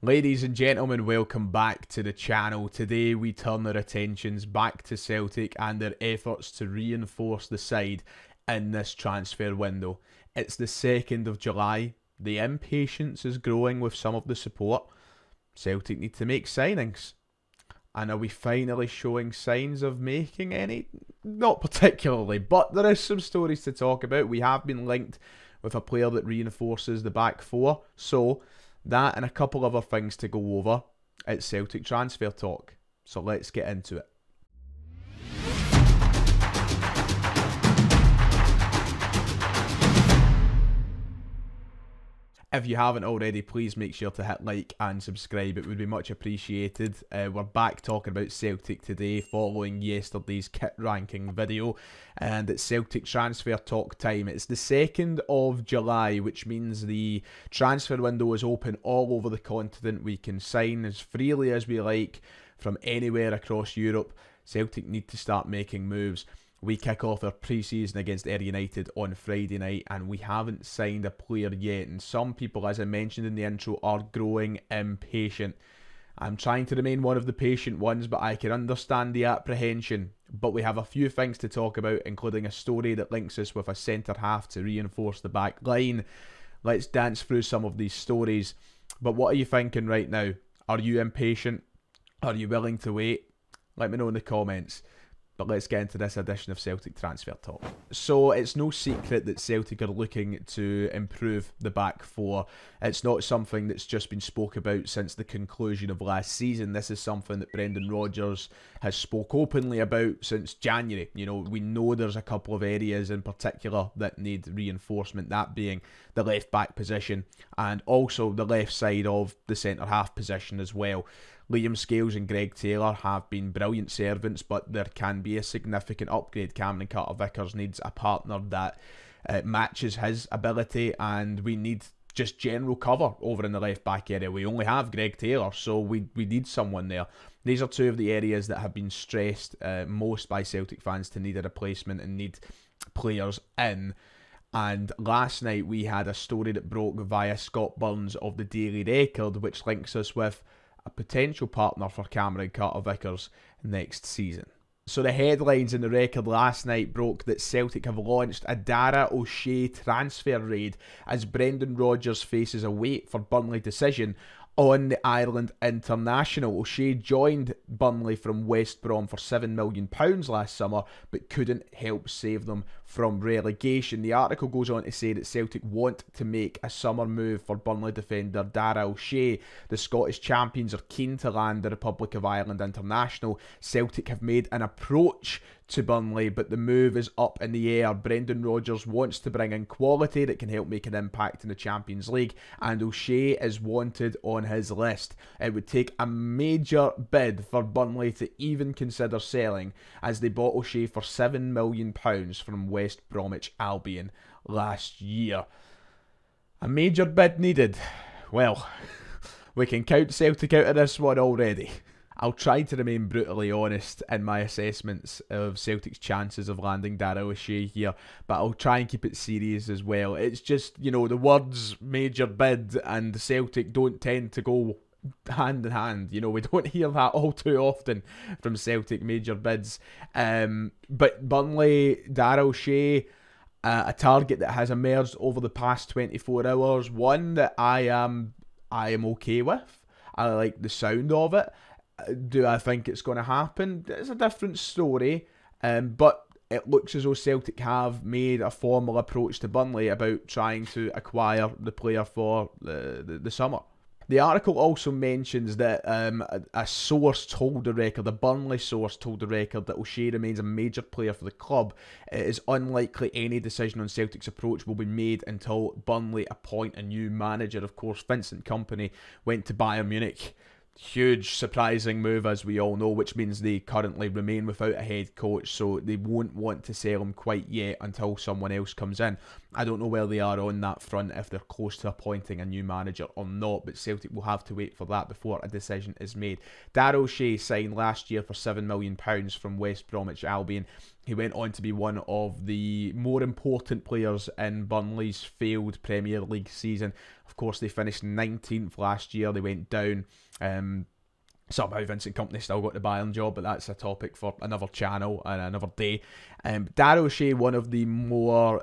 Ladies and gentlemen, welcome back to the channel. Today we turn our attentions back to Celtic and their efforts to reinforce the side in this transfer window. It's the 2nd of July. The impatience is growing with some of the support. Celtic need to make signings. And are we finally showing signs of making any? Not particularly, but there is some stories to talk about. We have been linked with a player that reinforces the back four. So that and a couple other things to go over. It's Celtic transfer talk. So let's get into it. If you haven't already, please make sure to hit like and subscribe. It would be much appreciated. We're back talking about Celtic today following yesterday's kit ranking video. And it's Celtic transfer talk time. It's the 2nd of July, which means the transfer window is open all over the continent. We can sign as freely as we like from anywhere across Europe. Celtic need to start making moves. We kick off our pre-season against Ayr United on Friday night and we haven't signed a player yet, and some people, as I mentioned in the intro, are growing impatient. I'm trying to remain one of the patient ones, but I can understand the apprehension. But we have a few things to talk about, including a story that links us with a centre half to reinforce the back line. Let's dance through some of these stories. But what are you thinking right now? Are you impatient? Are you willing to wait? Let me know in the comments. But let's get into this edition of Celtic Transfer Talk. So it's no secret that Celtic are looking to improve the back four. It's not something that's just been spoke about since the conclusion of last season. This is something that Brendan Rodgers has spoke openly about since January. You know, we know there's a couple of areas in particular that need reinforcement, that being the left back position and also the left side of the centre half position as well. Liam Scales and Greg Taylor have been brilliant servants, but there can be a significant upgrade. Cameron Carter-Vickers needs a partner that matches his ability, and we need just general cover over in the left back area. We only have Greg Taylor, so we need someone there. These are two of the areas that have been stressed most by Celtic fans to need a replacement and need players in. And last night we had a story that broke via Scott Burns of the Daily Record, which links us with a potential partner for Cameron Carter-Vickers next season. So the headlines in the Record last night broke that Celtic have launched a DARA SHEA transfer raid as Brendan Rodgers faces a wait for Burnley decision on the Ireland international. O'Shea joined Burnley from West Brom for £7 million last summer, but couldn't help save them from relegation. The article goes on to say that Celtic want to make a summer move for Burnley defender Dara O'Shea. The Scottish champions are keen to land the Republic of Ireland international. Celtic have made an approach to Burnley, but the move is up in the air. Brendan Rodgers wants to bring in quality that can help make an impact in the Champions League, and O'Shea is wanted on his list. It would take a major bid for Burnley to even consider selling, as they bought O'Shea for £7 million from West Bromwich Albion last year. A major bid needed. Well, we can count Celtic out of this one already. I'll try to remain brutally honest in my assessments of Celtic's chances of landing Dara O'Shea here, but I'll try and keep it serious as well. It's just, you know, the words major bid and Celtic don't tend to go hand in hand. You know, we don't hear that all too often from Celtic major bids. But Burnley, Dara O'Shea, a target that has emerged over the past 24 hours, one that I am okay with. I like the sound of it. Do I think it's going to happen? It's a different story, but it looks as though Celtic have made a formal approach to Burnley about trying to acquire the player for the summer. The article also mentions that a source told the Record, a Burnley source told the Record, that O'Shea remains a major player for the club. It is unlikely any decision on Celtic's approach will be made until Burnley appoint a new manager. Of course, Vincent Kompany went to Bayern Munich. Huge, surprising move, as we all know, which means they currently remain without a head coach, so they won't want to sell him quite yet until someone else comes in. I don't know where they are on that front, if they're close to appointing a new manager or not, but Celtic will have to wait for that before a decision is made. DARA SHEA signed last year for £7 million from West Bromwich Albion. He went on to be one of the more important players in Burnley's failed Premier League season. Of course, they finished 19th last year. They went down. Somehow Vincent Kompany still got the Bayern job, but that's a topic for another channel and another day. DARA SHEA, one of the more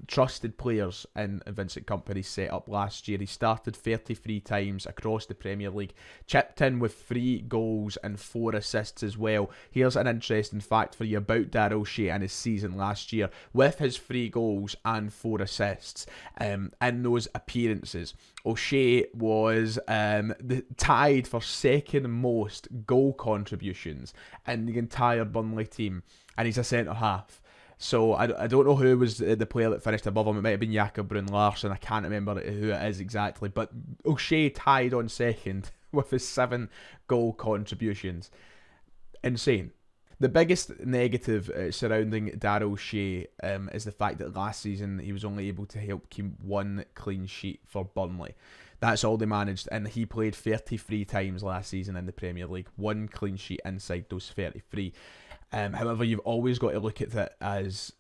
trusted players in Vincent Kompany's setup last year. He started 33 times across the Premier League, chipped in with 3 goals and 4 assists as well. Here's an interesting fact for you about DARA SHEA and his season last year. With his 3 goals and 4 assists in those appearances, O'Shea was tied for second most goal contributions in the entire Burnley team, and he's a centre-half. So I don't know who was the player that finished above him. It might have been Jakob Brun-Larsen. I can't remember who it is exactly, but O'Shea tied on second with his 7 goal contributions. Insane. The biggest negative surrounding DARA SHEA is the fact that last season he was only able to help keep 1 clean sheet for Burnley. That's all they managed, and he played 33 times last season in the Premier League. 1 clean sheet inside those 33. However, you've always got to look at it as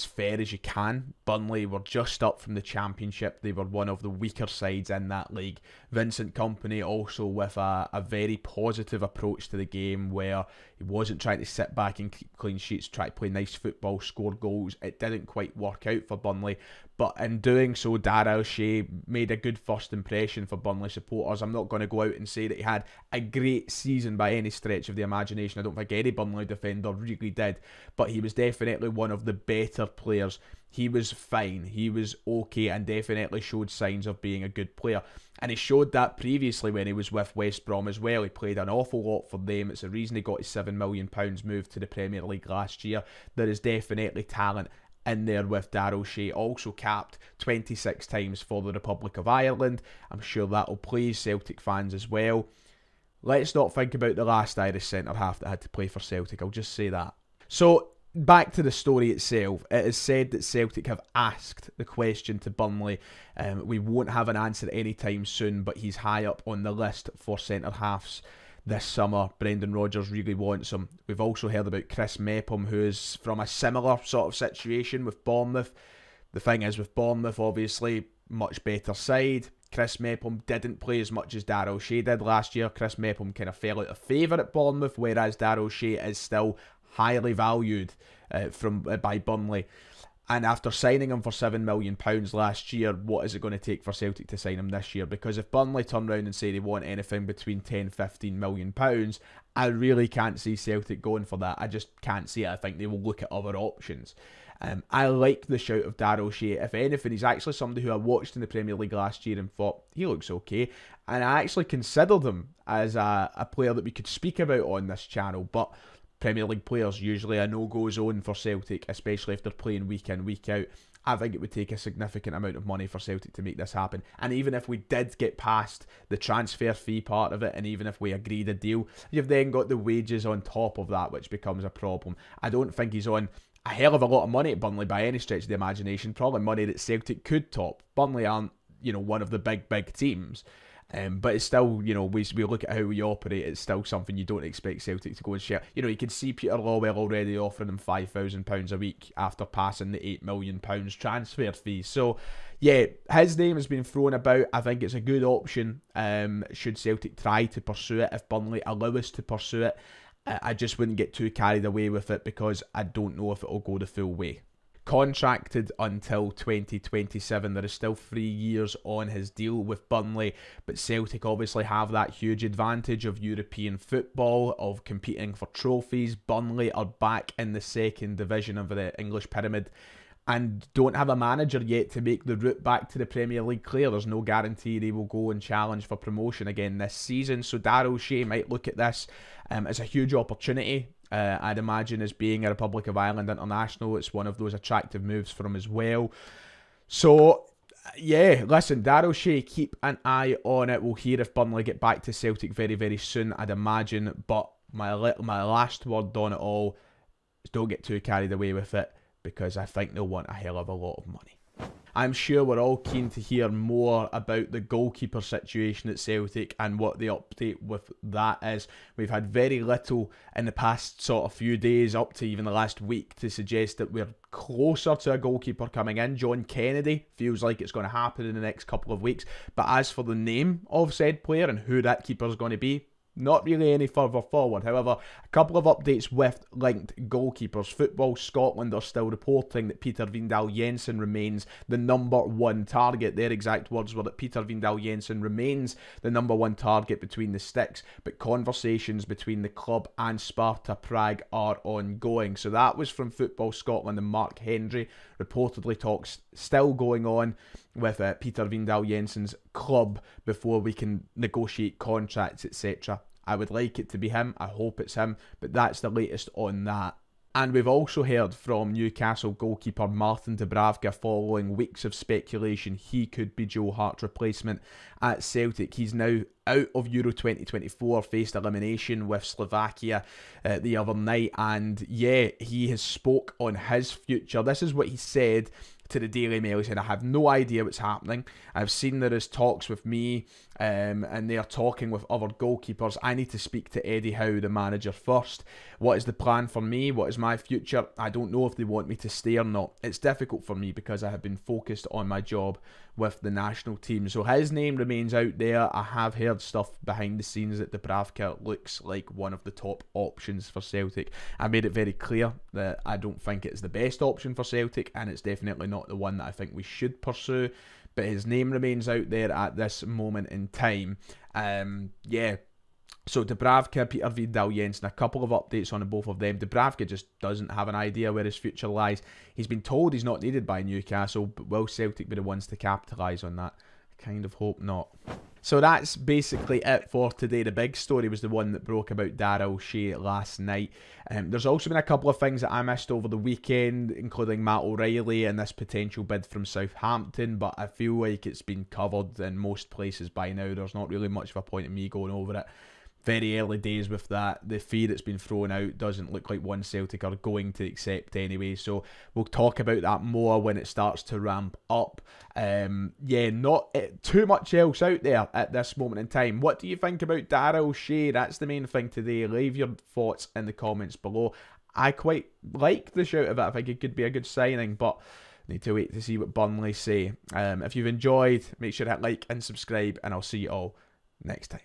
fair as you can. Burnley were just up from the Championship. They were one of the weaker sides in that league. Vincent Kompany also with a very positive approach to the game, where he wasn't trying to sit back and keep clean sheets, try to play nice football, score goals. It didn't quite work out for Burnley, but in doing so, DARA SHEA made a good first impression for Burnley supporters. I'm not going to go out and say that he had a great season by any stretch of the imagination. I don't think any Burnley defender really did, but he was definitely one of the better players. He was fine, he was okay, and definitely showed signs of being a good player. And he showed that previously when he was with West Brom as well. He played an awful lot for them. It's the reason he got his £7 million move to the Premier League last year. There is definitely talent in there with DARA SHEA. Also capped 26 times for the Republic of Ireland. I'm sure that will please Celtic fans as well. Let's not think about the last Irish centre-half that had to play for Celtic. I'll just say that. So, back to the story itself. It is said that Celtic have asked the question to Burnley. We won't have an answer anytime soon, but he's high up on the list for centre-halves this summer. Brendan Rodgers really wants him. We've also heard about Chris Mepham, who is from a similar sort of situation with Bournemouth. The thing is, with Bournemouth, obviously, much better side. Chris Mepham didn't play as much as DARA SHEA did last year. Chris Mepham kind of fell out of favour at Bournemouth, whereas DARA SHEA is still highly valued by Burnley. And after signing him for £7 million last year, what is it going to take for Celtic to sign him this year? Because if Burnley turn around and say they want anything between £10-15 million, I really can't see Celtic going for that. I just can't see it. I think they will look at other options. I like the shout of DARA SHEA. If anything, he's actually somebody who I watched in the Premier League last year and thought, he looks okay. And I actually considered him as a player that we could speak about on this channel, but Premier League players usually a no-go zone for Celtic, especially if they're playing week in, week out. I think it would take a significant amount of money for Celtic to make this happen. And even if we did get past the transfer fee part of it, and even if we agreed a deal, you've then got the wages on top of that, which becomes a problem. I don't think he's on a hell of a lot of money at Burnley by any stretch of the imagination. Probably money that Celtic could top. Burnley aren't, one of the big teams. But it's still, we look at how we operate, it's still something you don't expect Celtic to go and share. You can see Peter Lawwell already offering him £5,000 a week after passing the £8 million transfer fee. So, yeah, his name has been thrown about. I think it's a good option should Celtic try to pursue it. If Burnley allow us to pursue it, I just wouldn't get too carried away with it, because I don't know if it will go the full way. Contracted until 2027. There is still 3 years on his deal with Burnley, but Celtic obviously have that huge advantage of European football, of competing for trophies. Burnley are back in the second division of the English pyramid and don't have a manager yet to make the route back to the Premier League clear. There's no guarantee they will go and challenge for promotion again this season, so DARA SHEA might look at this as a huge opportunity. I'd imagine, as being a Republic of Ireland international, it's one of those attractive moves for him as well. So, yeah, listen, DARA SHEA, keep an eye on it. We'll hear if Burnley get back to Celtic very, very soon, I'd imagine. But my last word on it all is don't get too carried away with it, because I think they'll want a hell of a lot of money. I'm sure we're all keen to hear more about the goalkeeper situation at Celtic and what the update with that is. We've had very little in the past sort of few days, up to even the last week, to suggest that we're closer to a goalkeeper coming in. John Kennedy feels like it's going to happen in the next couple of weeks. But as for the name of said player and who that keeper is going to be, not really any further forward. However, a couple of updates with linked goalkeepers. Football Scotland are still reporting that Peter Vindal Jensen remains the #1 target. Their exact words were that Peter Vindal Jensen remains the #1 target between the sticks, but conversations between the club and Sparta Prague are ongoing. So that was from Football Scotland, and Mark Hendry. Reportedly talks still going on with Peter Vindal Jensen's club before we can negotiate contracts, etc. I would like it to be him. I hope it's him, but that's the latest on that. And we've also heard from Newcastle goalkeeper Martin Dubravka following weeks of speculation he could be Joe Hart's replacement at Celtic. He's now out of Euro 2024, faced elimination with Slovakia the other night, and yeah, he has spoke on his future. This is what he said to the Daily Mail. He said, I have no idea what's happening. I've seen there is talks with me and they are talking with other goalkeepers. I need to speak to Eddie Howe, the manager, first. What is the plan for me? What is my future? I don't know if they want me to stay or not. It's difficult for me because I have been focused on my job with the national team. So his name remains out there. I have heard stuff behind the scenes that Dubravka looks like one of the top options for Celtic. I made it very clear that I don't think it's the best option for Celtic, and it's definitely not the one that I think we should pursue, but his name remains out there at this moment in time. Yeah, so Dubravka, Peter Vindal Jensen, a couple of updates on both of them. Dubravka just doesn't have an idea where his future lies. He's been told he's not needed by Newcastle, but will Celtic be the ones to capitalise on that? I kind of hope not. So that's basically it for today. The big story was the one that broke about DARA SHEA last night. There's also been a couple of things that I missed over the weekend, including Matt O'Reilly and this potential bid from Southampton, but I feel like it's been covered in most places by now. There's not really much of a point in me going over it. Very early days with that. The fee that's been thrown out doesn't look like one Celtic are going to accept anyway, so we'll talk about that more when it starts to ramp up. Yeah, not too much else out there at this moment in time. What do you think about DARA SHEA? That's the main thing today. Leave your thoughts in the comments below. I quite like the shout of it. I think it could be a good signing, but need to wait to see what Burnley say. If you've enjoyed, make sure to hit like and subscribe, and I'll see you all next time.